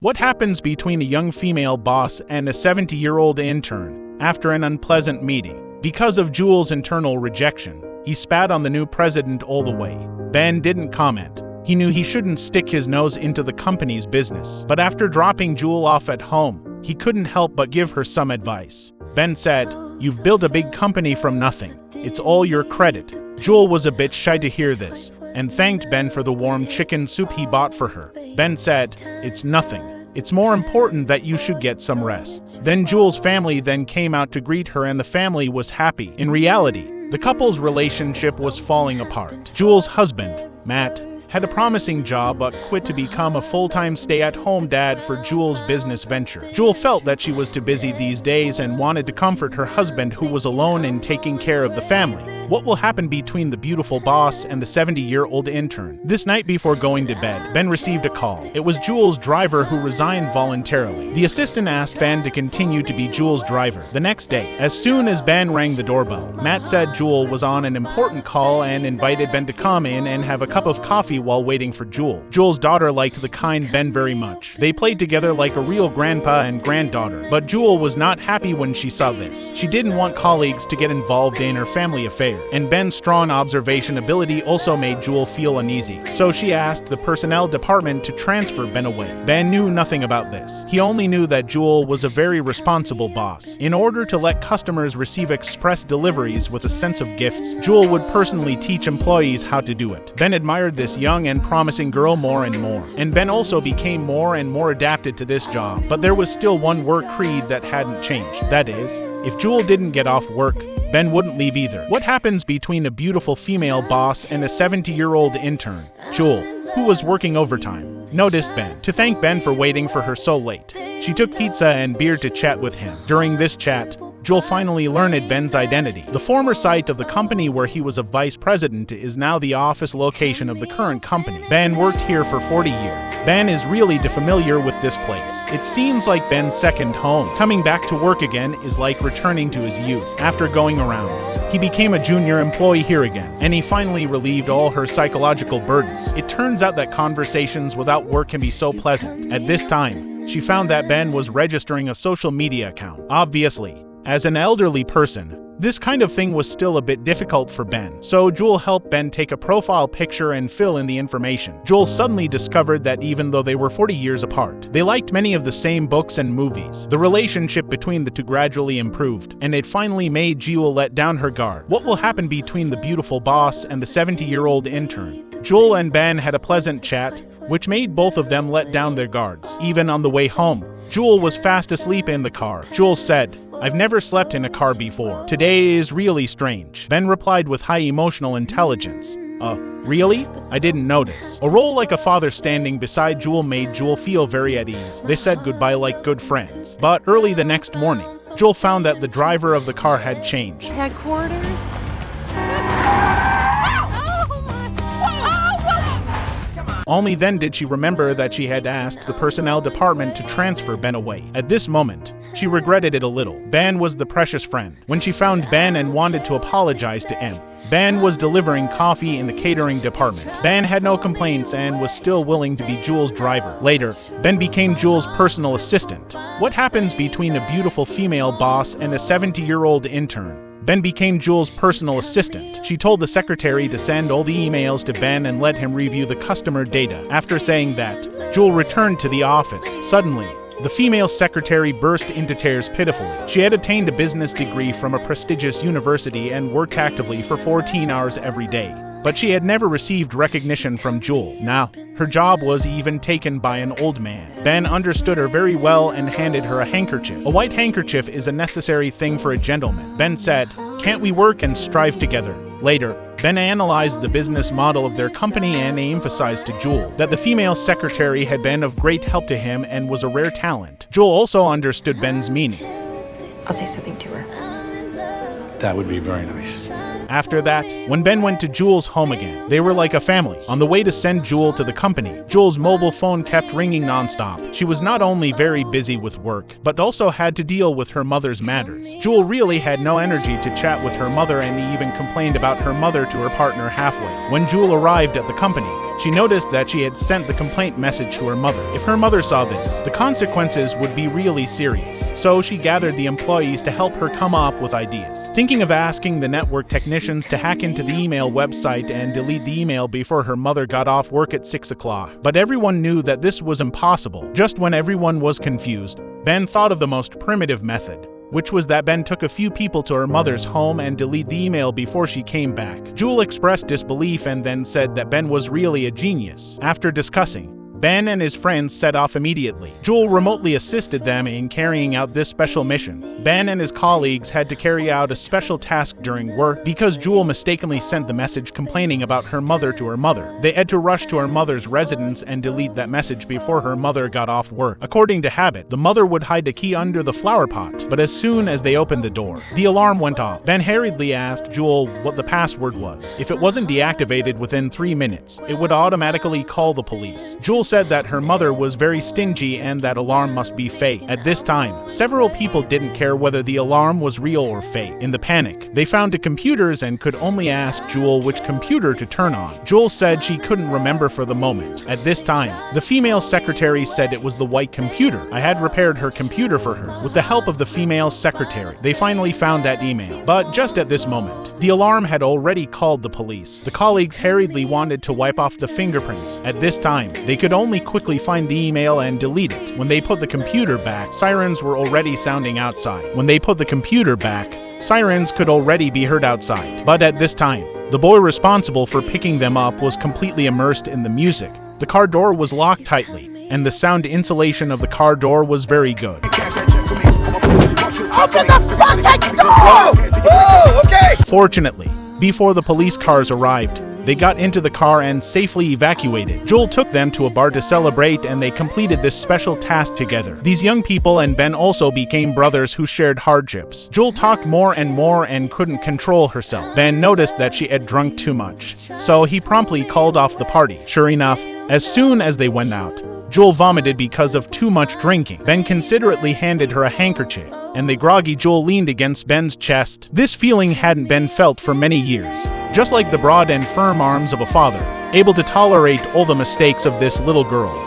What happens between a young female boss and a 70-year-old intern after an unpleasant meeting? Because of Jules' internal rejection, he spat on the new president all the way. Ben didn't comment. He knew he shouldn't stick his nose into the company's business. But after dropping Jules off at home, he couldn't help but give her some advice. Ben said, "You've built a big company from nothing. It's all your credit." Jules was a bit shy to hear this, and thanked Ben for the warm chicken soup he bought for her. Ben said, "It's nothing. It's more important that you should get some rest." Then Jules' family then came out to greet her and the family was happy. In reality, the couple's relationship was falling apart. Jules' husband, Matt, had a promising job but quit to become a full-time stay-at-home dad for Jules' business venture. Jules felt that she was too busy these days and wanted to comfort her husband who was alone in taking care of the family. What will happen between the beautiful boss and the 70-year-old intern? This night before going to bed, Ben received a call. It was Jules' driver who resigned voluntarily. The assistant asked Ben to continue to be Jules' driver. The next day, as soon as Ben rang the doorbell, Matt said Jules was on an important call and invited Ben to come in and have a cup of coffee while waiting for Jules. Jules' daughter liked the kind Ben very much. They played together like a real grandpa and granddaughter. But Jules was not happy when she saw this. She didn't want colleagues to get involved in her family affair. And Ben's strong observation ability also made Jules feel uneasy. So she asked the personnel department to transfer Ben away. Ben knew nothing about this. He only knew that Jules was a very responsible boss. In order to let customers receive express deliveries with a sense of gifts, Jules would personally teach employees how to do it. Ben admired this young and promising girl more and more. And Ben also became more and more adapted to this job. But there was still one work creed that hadn't changed. That is, if Jules didn't get off work, Ben wouldn't leave either. What happens between a beautiful female boss and a 70-year-old intern? Jules, who was working overtime, noticed Ben. To thank Ben for waiting for her so late, she took pizza and beer to chat with him. During this chat, Jules finally learned Ben's identity. The former site of the company where he was a vice president is now the office location of the current company. Ben worked here for 40 years. Ben is really familiar with this place. It seems like Ben's second home. Coming back to work again is like returning to his youth. After going around, he became a junior employee here again, and he finally relieved all her psychological burdens. It turns out that conversations without work can be so pleasant. At this time, she found that Ben was registering a social media account. Obviously, as an elderly person, this kind of thing was still a bit difficult for Ben, so Jules helped Ben take a profile picture and fill in the information. Jules suddenly discovered that even though they were 40 years apart, they liked many of the same books and movies. The relationship between the two gradually improved, and it finally made Jules let down her guard. What will happen between the beautiful boss and the 70-year-old intern? Jules and Ben had a pleasant chat, which made both of them let down their guards. Even on the way home, Jules was fast asleep in the car. Jules said, "I've never slept in a car before. Today is really strange." Ben replied with high emotional intelligence, Really? I didn't notice." A role like a father standing beside Jules made Jules feel very at ease. They said goodbye like good friends. But early the next morning, Jules found that the driver of the car had changed. Headquarters? Only then did she remember that she had asked the personnel department to transfer Ben away. At this moment, she regretted it a little. Ben was the precious friend. When she found Ben and wanted to apologize to him, Ben was delivering coffee in the catering department. Ben had no complaints and was still willing to be Jules' driver. Later, Ben became Jules' personal assistant. What happens between a beautiful female boss and a 70-year-old intern? Ben became Jules' personal assistant. She told the secretary to send all the emails to Ben and let him review the customer data. After saying that, Jules returned to the office. Suddenly, the female secretary burst into tears pitifully. She had obtained a business degree from a prestigious university and worked actively for 14 hours every day. But she had never received recognition from Jules. Now, her job was even taken by an old man. Ben understood her very well and handed her a handkerchief. A white handkerchief is a necessary thing for a gentleman. Ben said, "Can't we work and strive together?" Later, Ben analyzed the business model of their company and emphasized to Jules that the female secretary had been of great help to him and was a rare talent. Jules also understood Ben's meaning. I'll say something to her. That would be very nice. After that, when Ben went to Jules' home again, they were like a family. On the way to send Jules to the company, Jules' mobile phone kept ringing nonstop. She was not only very busy with work, but also had to deal with her mother's matters. Jules really had no energy to chat with her mother and even complained about her mother to her partner Hathaway. When Jules arrived at the company, She noticed that she had sent the complaint message to her mother. If her mother saw this, the consequences would be really serious. So she gathered the employees to help her come up with ideas. Thinking of asking the network technicians to hack into the email website and delete the email before her mother got off work at 6 o'clock. But everyone knew that this was impossible. Just when everyone was confused, Ben thought of the most primitive method, which was that Ben took a few people to her mother's home and delete the email before she came back. Jules expressed disbelief and then said that Ben was really a genius. After discussing, Ben and his friends set off immediately. Jules remotely assisted them in carrying out this special mission. Ben and his colleagues had to carry out a special task during work because Jules mistakenly sent the message complaining about her mother to her mother. They had to rush to her mother's residence and delete that message before her mother got off work. According to habit, the mother would hide the key under the flower pot, but as soon as they opened the door, the alarm went off. Ben hurriedly asked Jules what the password was. If it wasn't deactivated within 3 minutes, it would automatically call the police. Jules said that her mother was very stingy and that alarm must be fake. At this time, several people didn't care whether the alarm was real or fake. In the panic, they found the computers and could only ask Jules which computer to turn on. Jules said she couldn't remember for the moment. At this time, the female secretary said it was the white computer. I had repaired her computer for her. With the help of the female secretary, they finally found that email. But just at this moment, the alarm had already called the police. The colleagues hurriedly wanted to wipe off the fingerprints. At this time, they could only quickly find the email and delete it. When they put the computer back, sirens were already sounding outside. When they put the computer back, sirens could already be heard outside. But at this time, the boy responsible for picking them up was completely immersed in the music. The car door was locked tightly, and the sound insulation of the car door was very good. Open the fucking door! Oh, okay! Fortunately, before the police cars arrived, they got into the car and safely evacuated. Jules took them to a bar to celebrate and they completed this special task together. These young people and Ben also became brothers who shared hardships. Jules talked more and couldn't control herself. Ben noticed that she had drunk too much, so he promptly called off the party. Sure enough, as soon as they went out, Jules vomited because of too much drinking. Ben considerately handed her a handkerchief, and the groggy Jules leaned against Ben's chest. This feeling hadn't been felt for many years. Just like the broad and firm arms of a father, able to tolerate all the mistakes of this little girl.